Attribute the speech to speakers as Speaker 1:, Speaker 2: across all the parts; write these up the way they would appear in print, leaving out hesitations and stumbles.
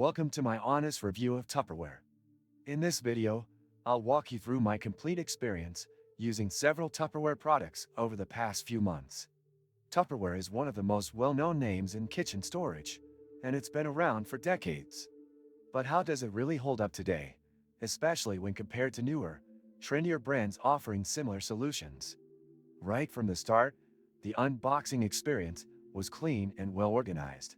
Speaker 1: Welcome to my honest review of Tupperware. In this video, I'll walk you through my complete experience using several Tupperware products over the past few months. Tupperware is one of the most well-known names in kitchen storage, and it's been around for decades. But how does it really hold up today, especially when compared to newer, trendier brands offering similar solutions? Right from the start, the unboxing experience was clean and well-organized.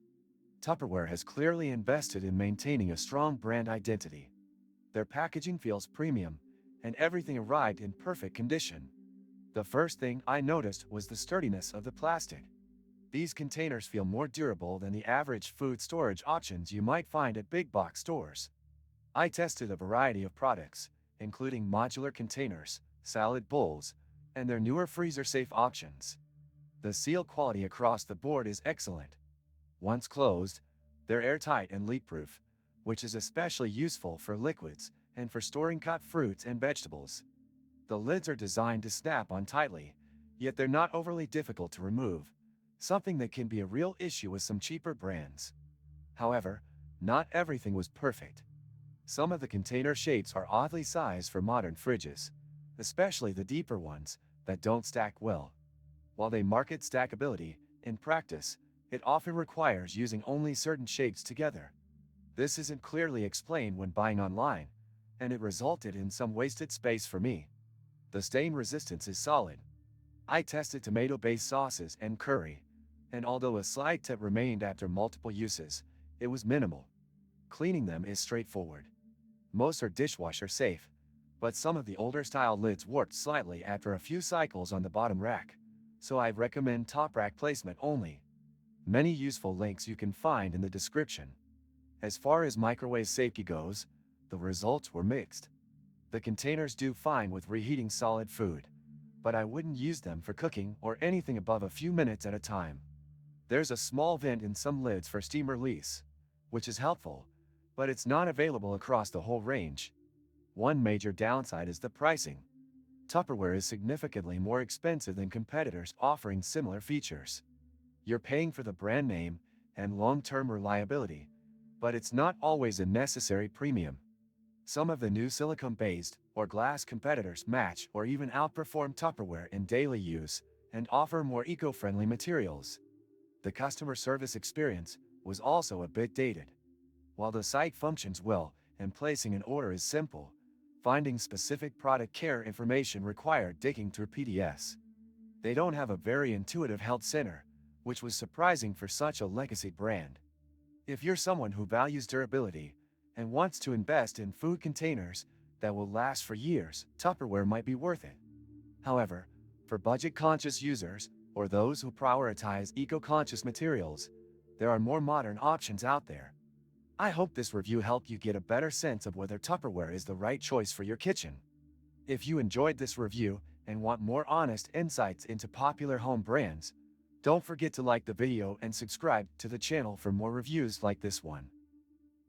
Speaker 1: Tupperware has clearly invested in maintaining a strong brand identity. Their packaging feels premium, and everything arrived in perfect condition. The first thing I noticed was the sturdiness of the plastic. These containers feel more durable than the average food storage options you might find at big box stores. I tested a variety of products, including modular containers, salad bowls, and their newer freezer-safe options. The seal quality across the board is excellent. Once closed, they're airtight and leak-proof, which is especially useful for liquids and for storing cut fruits and vegetables. The lids are designed to snap on tightly, yet they're not overly difficult to remove, something that can be a real issue with some cheaper brands. However, not everything was perfect. Some of the container shapes are oddly sized for modern fridges, especially the deeper ones that don't stack well. While they market stackability, in practice, it often requires using only certain shapes together. This isn't clearly explained when buying online, and it resulted in some wasted space for me. The stain resistance is solid. I tested tomato-based sauces and curry, and although a slight tip remained after multiple uses, it was minimal. Cleaning them is straightforward. Most are dishwasher safe, but some of the older style lids warped slightly after a few cycles on the bottom rack, so I recommend top rack placement only. Many useful links you can find in the description. As far as microwave safety goes, the results were mixed. The containers do fine with reheating solid food, but I wouldn't use them for cooking or anything above a few minutes at a time. There's a small vent in some lids for steam release, which is helpful, but it's not available across the whole range. One major downside is the pricing. Tupperware is significantly more expensive than competitors offering similar features. You're paying for the brand name and long-term reliability, but it's not always a necessary premium. Some of the new silicone-based or glass competitors match or even outperform Tupperware in daily use and offer more eco-friendly materials. The customer service experience was also a bit dated. While the site functions well and placing an order is simple, finding specific product care information required digging through PDFs. They don't have a very intuitive help center, which was surprising for such a legacy brand. If you're someone who values durability and wants to invest in food containers that will last for years, Tupperware might be worth it. However, for budget-conscious users or those who prioritize eco-conscious materials, there are more modern options out there. I hope this review helped you get a better sense of whether Tupperware is the right choice for your kitchen. If you enjoyed this review and want more honest insights into popular home brands, don't forget to like the video and subscribe to the channel for more reviews like this one.